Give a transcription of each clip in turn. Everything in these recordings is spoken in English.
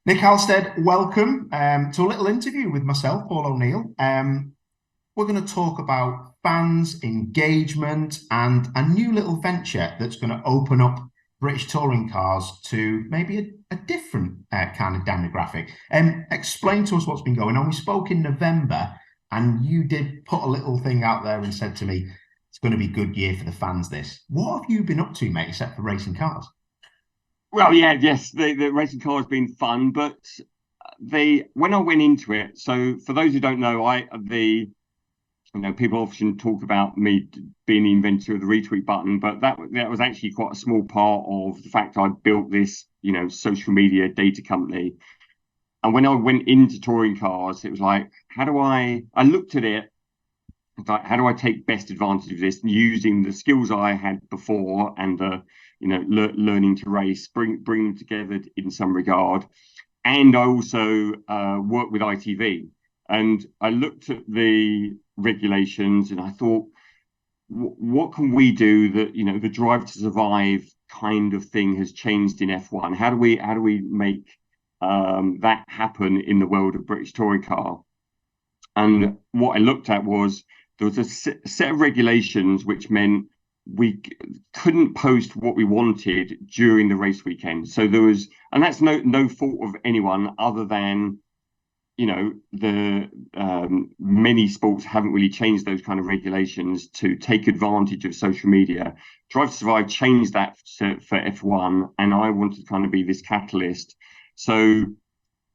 Nick Halstead, welcome to a little interview with myself, Paul O'Neill. We're going to talk about fans, engagement, and a new little venture that's going to open up British touring cars to maybe a different kind of demographic. Explain to us what's been going on. We spoke in November, and you did put a little thing out there and said to me, it's going to be a good year for the fans, this. What have you been up to, mate, except for racing cars? Well, yeah, yes, the racing car has been fun, but when I went into it, so for those who don't know, people often talk about me being the inventor of the retweet button, but that was actually quite a small part of the fact I built this, social media data company. And when I went into touring cars, it was like, I looked at it, like, how do I take best advantage of this using the skills I had before and learning to race, bring them together in some regard. And I also work with ITV, and I looked at the regulations and I thought, what can we do that the drive to survive kind of thing has changed in F1? How do we make that happen in the world of British touring car? And what I looked at was there was a set of regulations which meant we couldn't post what we wanted during the race weekend. So there was, and that's no fault of anyone other than, the many sports haven't really changed those kind of regulations to take advantage of social media. Drive to Survive changed that for F1, and I wanted to kind of be this catalyst. So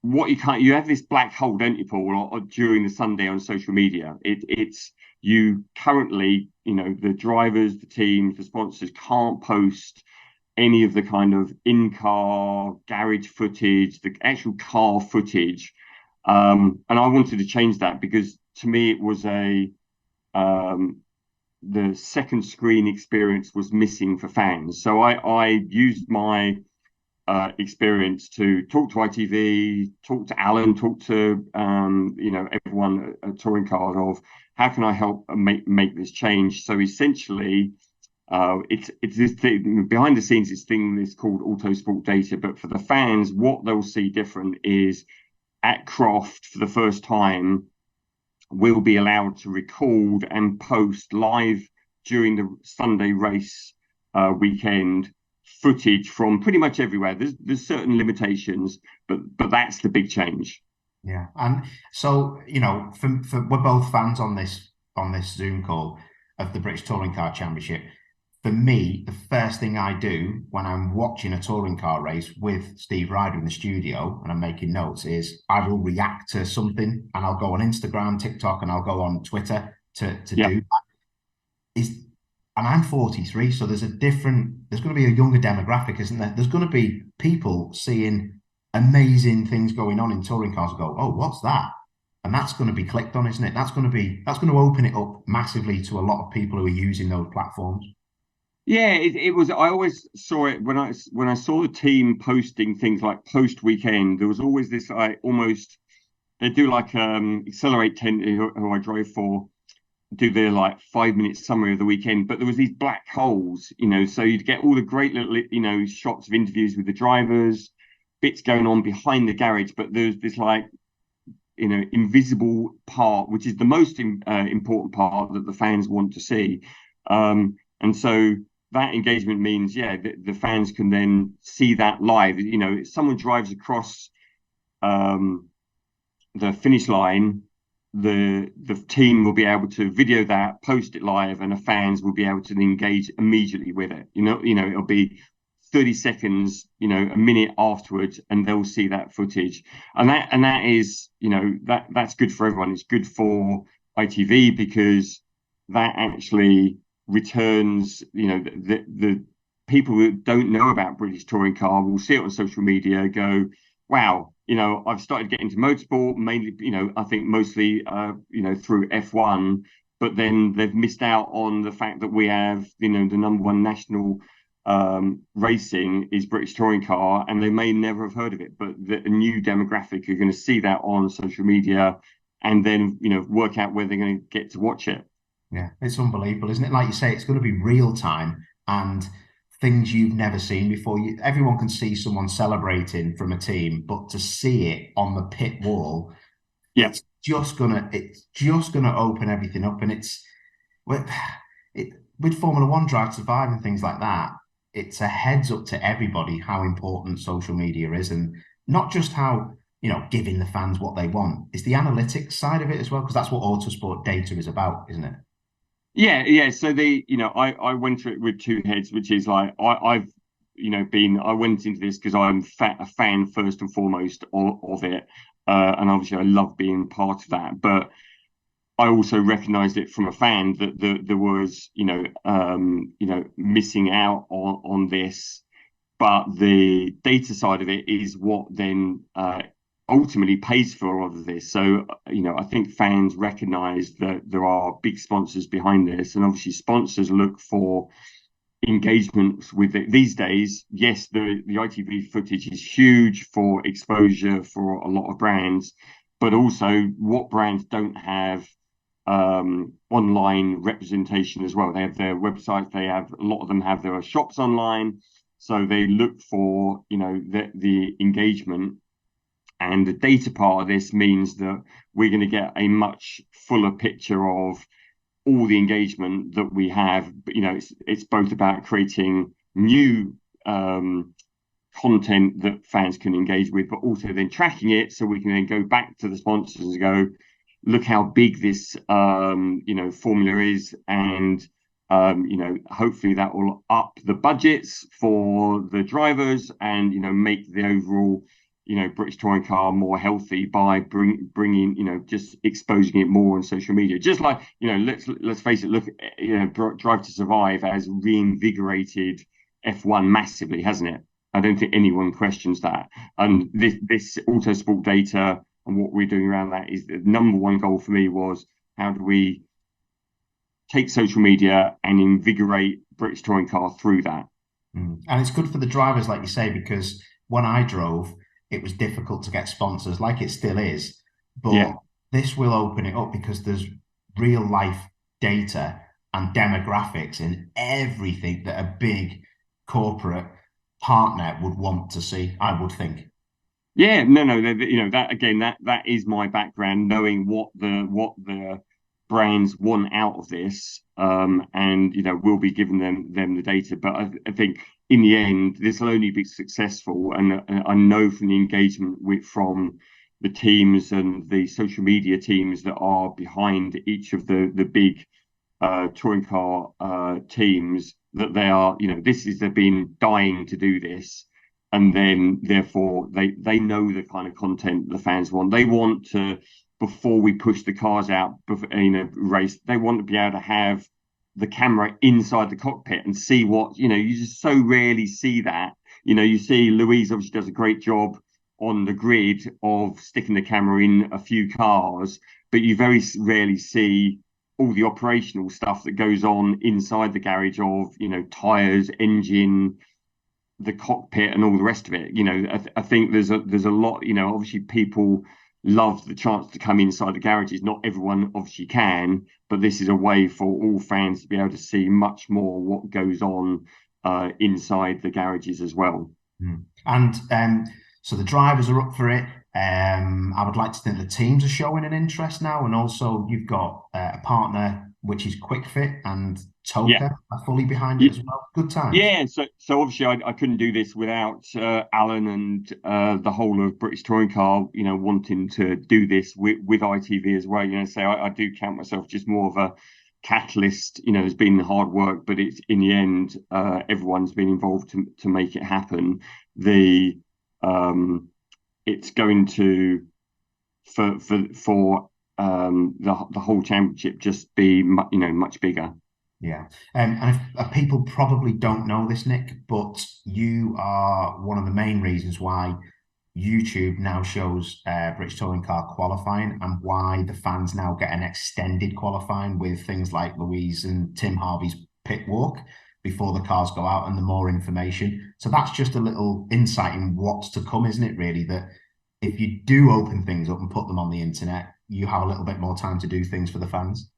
you have this black hole, don't you, Paul, or during the Sunday on social media. It's you currently, the drivers, the teams, the sponsors can't post any of the kind of in-car garage footage, the actual car footage. And I wanted to change that because to me it was the second screen experience was missing for fans. So I used my experience to talk to ITV, talk to Alan, talk to everyone at Touring Cars of how can I help make this change. So essentially, it's this thing behind the scenes. This called Autosport Data, but for the fans, what they'll see different is at Croft for the first time, we'll be allowed to record and post live during the Sunday race weekend footage from pretty much everywhere. There's certain limitations, but that's the big change. Yeah, and so for we're both fans on this Zoom call of the British Touring Car Championship. For me, the first thing I do when I'm watching a touring car race with Steve Ryder in the studio and I'm making notes is I will react to something and I'll go on Instagram, TikTok, and I'll go on Twitter to Yeah. do that. And I'm 43, so there's going to be a younger demographic, isn't there? There's going to be people seeing amazing things going on in touring cars and go, oh, what's that? And that's going to be clicked on, isn't it? That's going to open it up massively to a lot of people who are using those platforms. Yeah, it was. I always saw it when I saw the team posting things like post weekend. There was always this like almost they do like Accelerate 10 who I drove for do their like 5 minute summary of the weekend, but there was these black holes, so you'd get all the great little shots of interviews with the drivers, bits going on behind the garage, but there's this like invisible part which is the most important part that the fans want to see, and so that engagement means the fans can then see that live. If someone drives across the finish line, the team will be able to video that, post it live, and the fans will be able to engage immediately with it. It'll be 30 seconds, a minute afterwards, and they'll see that footage. And that is, that's good for everyone. It's good for ITV because that actually returns, the people who don't know about British touring car will see it on social media, go, wow, I've started getting into motorsport mainly, I think mostly, through F1, but then they've missed out on the fact that we have, the number one national racing is British touring car, and they may never have heard of it, but the new demographic are going to see that on social media and then, work out where they're going to get to watch it. Yeah, it's unbelievable, isn't it? Like you say, it's going to be real time. And things you've never seen before. Everyone can see someone celebrating from a team, but to see it on the pit wall, Yeah. it's just gonna open everything up. And with, with Formula One Drive to Survive and things like that, it's a heads up to everybody how important social media is, and not just how, giving the fans what they want. It's the analytics side of it as well, because that's what autosport data is about, isn't it? Yeah. So I went to it with two heads, which is like I've I went into this because I'm a fan first and foremost of it, and obviously I love being part of that. But I also recognised it from a fan that there was missing out on this, but the data side of it is what then ultimately pays for all of this. So, I think fans recognize that there are big sponsors behind this, and obviously sponsors look for engagement with it. These days. Yes, the ITV footage is huge for exposure for a lot of brands, but also what brands don't have online representation as well. They have their websites. They have a lot of them have their shops online, so they look for the engagement, and the data part of this means that we're going to get a much fuller picture of all the engagement that we have. It's both about creating new content that fans can engage with, but also then tracking it so we can then go back to the sponsors and go, look how big this formula is, and hopefully that will up the budgets for the drivers, and make the overall British touring car more healthy by bringing just exposing it more on social media. Just like let's face it, look, Drive to Survive has reinvigorated F1 massively, hasn't it? I don't think anyone questions that. And this Autosport data and what we're doing around that is the number one goal for me was, how do we take social media and invigorate British touring car through that? And it's good for the drivers, like you say, because when I drove, it was difficult to get sponsors, like it still is. But Yeah. this will open it up because there's real life data and demographics in everything that a big corporate partner would want to see, I would think. Yeah, no, that again, that is my background, knowing what the brands want out of this, and we'll be giving them the data. But I think in the end, this will only be successful, and I know from the engagement from the teams and the social media teams that are behind each of the big touring car teams, that they are, they've been dying to do this, and then therefore they know the kind of content the fans want. They want to, before we push the cars out in a race, they want to be able to have the camera inside the cockpit and see what, you just so rarely see that. You see Louise obviously does a great job on the grid of sticking the camera in a few cars, but you very rarely see all the operational stuff that goes on inside the garage of, tires, engine, the cockpit, and all the rest of it. I think there's a lot. Obviously people love the chance to come inside the garages. Not everyone obviously can, but this is a way for all fans to be able to see much more what goes on inside the garages as well. And so the drivers are up for it. I would like to think the teams are showing an interest now, and also you've got a partner which is Quick Fit, and Yeah. Toka are fully behind it as well. Good times. Yeah, so obviously I couldn't do this without Alan and the whole of British Touring Car, wanting to do this with ITV as well. So I do count myself just more of a catalyst. There's been hard work, but it's in the end everyone's been involved to make it happen. It's going to for the whole championship just be much bigger. Yeah. And people probably don't know this, Nick, but you are one of the main reasons why YouTube now shows British Touring Car qualifying, and why the fans now get an extended qualifying with things like Louise and Tim Harvey's pit walk before the cars go out, and the more information. So that's just a little insight in what's to come, isn't it, really? That if you do open things up and put them on the internet, you have a little bit more time to do things for the fans.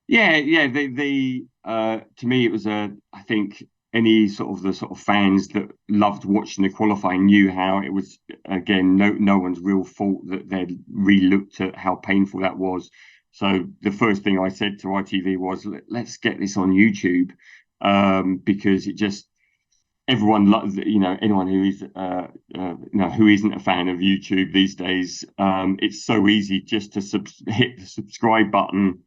Yeah. To me, it was I think any sort of the sort of fans that loved watching the qualifying knew how it was, again, no one's real fault that they'd really looked at how painful that was. So the first thing I said to ITV was, let's get this on YouTube, because it just, everyone, anyone who is, who isn't a fan of YouTube these days, it's so easy just to hit the subscribe button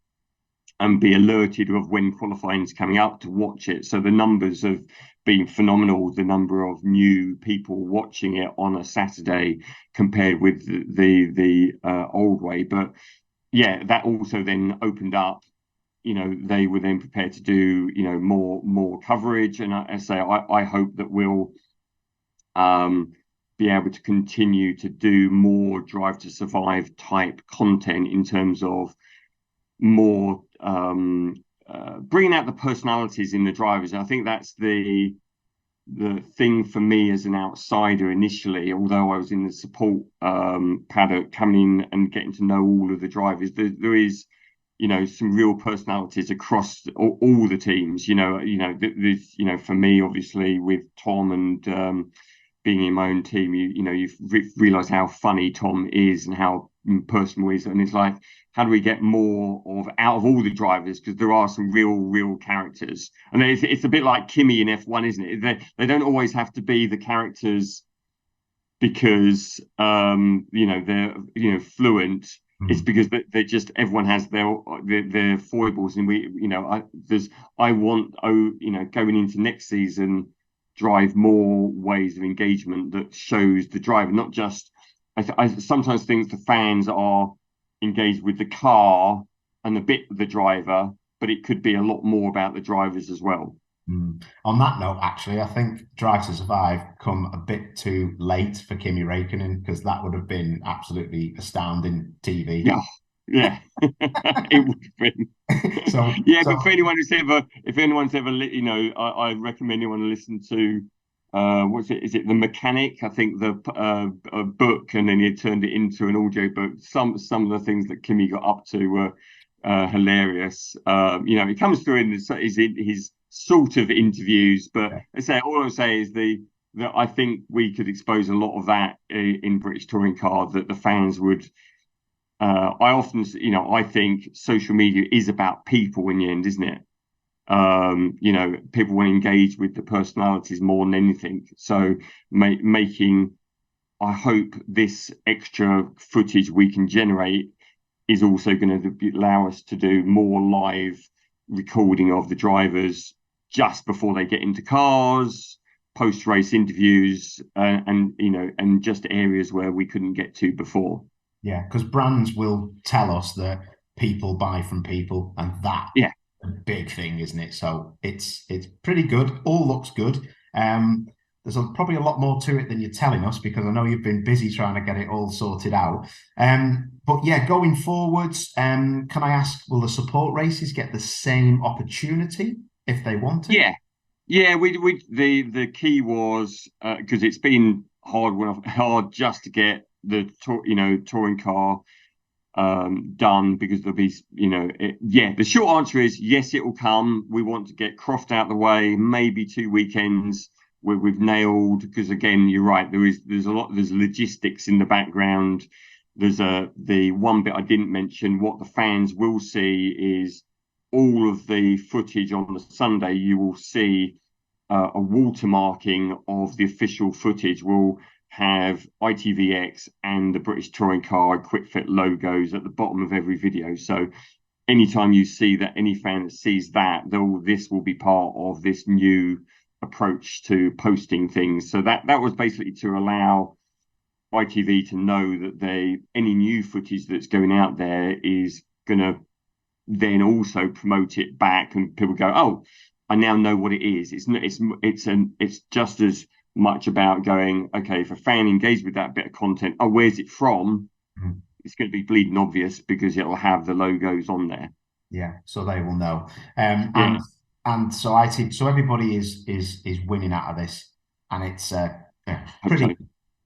and be alerted of when qualifying is coming up to watch it. So the numbers have been phenomenal, the number of new people watching it on a Saturday compared with the old way. But yeah, that also then opened up, they were then prepared to do, more coverage. And I say, I hope that we'll be able to continue to do more Drive to Survive type content in terms of more bringing out the personalities in the drivers. I think that's the thing for me as an outsider initially, although I was in the support paddock, coming in and getting to know all of the drivers. There is, some real personalities across all the teams. There's, for me, obviously, with Tom and being in my own team, you realise how funny Tom is and how personal he is, and it's like, how do we get more out of all the drivers? Because there are some real characters, and it's a bit like Kimi in F1, isn't it? They don't always have to be the characters because they're fluent. It's because they just, everyone has their foibles, and I want going into next season, drive more ways of engagement that shows the driver, not just. I sometimes think the fans are engaged with the car and a bit the driver, but it could be a lot more about the drivers as well. On that note, actually, I think Drive to Survive come a bit too late for Kimi Räikkönen, because that would have been absolutely astounding TV. Yeah, it would have been. But for anyone who's if anyone's ever, I recommend anyone listen to what's it? Is it The Mechanic? I think the book, and then he turned it into an audio book. Some of the things that Kimi got up to were hilarious. He comes through in his sort of interviews, but all I'll say is that I think we could expose a lot of that in British Touring Car, that the fans would. I often, I think social media is about people in the end, isn't it? People want to engage with the personalities more than anything. So making, I hope this extra footage we can generate is also going to allow us to do more live recording of the drivers just before they get into cars, post-race interviews, and just areas where we couldn't get to before. Yeah, because brands will tell us that people buy from people, and that a big thing, isn't it? So it's pretty good. All looks good. There's probably a lot more to it than you're telling us, because I know you've been busy trying to get it all sorted out. But yeah, going forwards, can I ask, will the support races get the same opportunity if they want to? Yeah. The key was, because it's been hard just to get the touring car done, because there'll be, the short answer is yes, it will come. We want to get Croft out the way, maybe 2 weekends we've nailed, because again, you're right, there's logistics in the background. There's the one bit I didn't mention, what the fans will see is all of the footage on the Sunday. You will see a watermarking of the official footage will have ITVX and the British Touring Car Quick Fit logos at the bottom of every video. So anytime you see that, any fan that sees that, this will be part of this new approach to posting things. So that was basically to allow ITV to know that any new footage that's going out there is going to then also promote it back, and people go, oh, I now know what it is. It's just as much about going, okay, if a fan engaged with that bit of content, oh, where's it from? It's going to be bleeding obvious because it'll have the logos on there. Yeah, so they will know. And so so everybody is winning out of this, and it's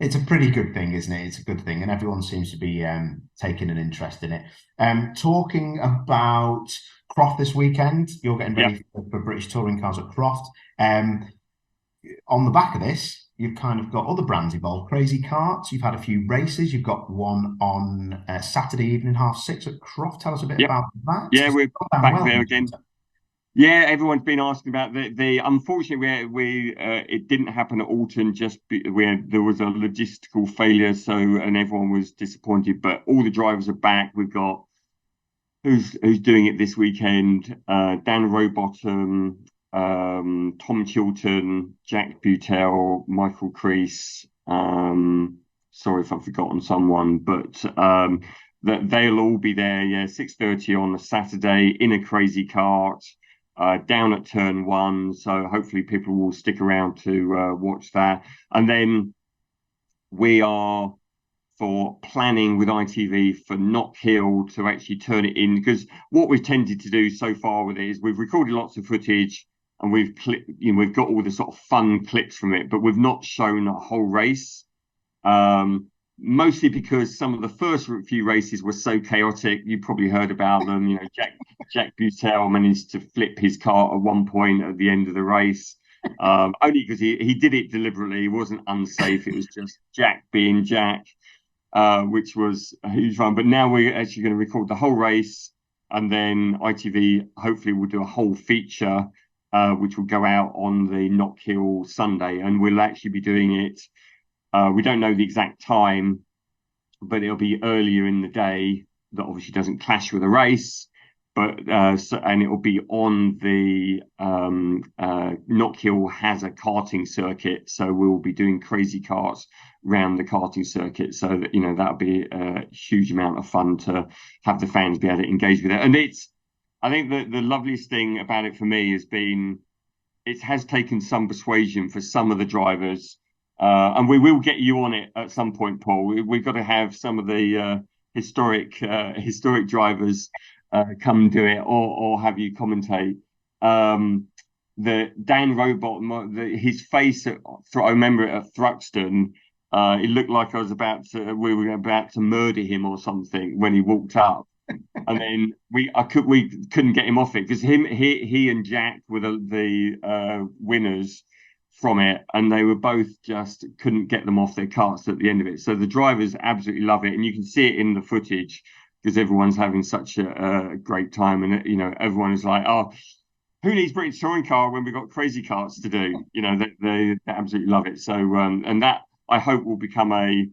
It's a pretty good thing, isn't it? It's a good thing, and everyone seems to be taking an interest in it. Talking about Croft this weekend, you're getting Yeah. ready for British touring cars at Croft. Um, on the back of this, you've kind of got other brands involved. Crazy Karts. You've had a few races. You've got one on Saturday evening, 6:30 at Croft. Tell us a bit Yep. about that. Yeah, It's we're gone down back well there on again. Twitter. Yeah, everyone's been asking about the unfortunately we it didn't happen at Alton where there was a logistical failure, so and everyone was disappointed. But all the drivers are back. We've got who's doing it this weekend? Dan Rowbottom, Tom Chilton, Jack Butel, Michael Crease. Sorry if I've forgotten someone, but that they'll all be there. Yeah, 6:30 on a Saturday in a crazy cart. Down at turn one, so hopefully people will stick around to watch that. And then we are for planning with ITV for Knock Hill to actually turn it in, because what we've tended to do so far with it is we've recorded lots of footage and we've got all the sort of fun clips from it, but we've not shown a whole race. Mostly because some of the first few races were so chaotic. You probably heard about them. You know, Jack Butel managed to flip his car at one point at the end of the race, only because he did it deliberately. It wasn't unsafe. It was just Jack being Jack, which was a huge fun. But now we're actually going to record the whole race, and then ITV hopefully will do a whole feature, which will go out on the Knock Hill Sunday, and we'll actually be doing it. We don't know the exact time, but it'll be earlier in the day that obviously doesn't clash with a race. But and it will be on the Knock Hill has a karting circuit, so we'll be doing crazy karts around the karting circuit. So that that'll be a huge amount of fun to have the fans be able to engage with it. And I think that the loveliest thing about it for me has been it has taken some persuasion for some of the drivers. And we will get you on it at some point, Paul. We've got to have some of the historic drivers come do it, or have you commentate. The Dan Robot, his face I remember at Thruxton. It looked like we were about to murder him or something when he walked up. And then we couldn't get him off it because he and Jack were the winners from it, and they were both just couldn't get them off their carts at the end of it. So the drivers absolutely love it, and you can see it in the footage because everyone's having such a great time, and everyone is like, "Oh, who needs British touring car when we've got crazy carts to do?" They absolutely love it. So and that I hope will become a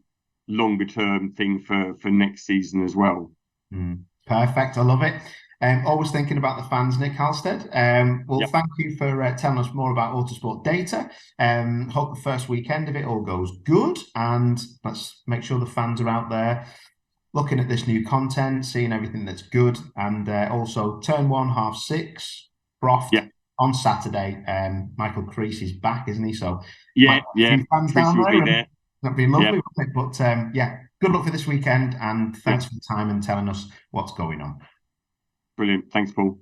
longer term thing for next season as well. Perfect. I love it. Always thinking about the fans, Nick Halstead. Well, Yep. thank you for telling us more about Autosport data. Hope the first weekend of it all goes good, and let's make sure the fans are out there looking at this new content, seeing everything that's good, and also turn one, 6:30, Croft Yeah. on Saturday. Michael Crease is back, isn't he? So might Yeah. have a Yeah. few fans Chris down will there, be and there. that'd be Yeah. lovely, wouldn't it? But yeah, good luck for this weekend, and Yeah. thanks for the time and telling us what's going on. Brilliant. Thanks, Paul.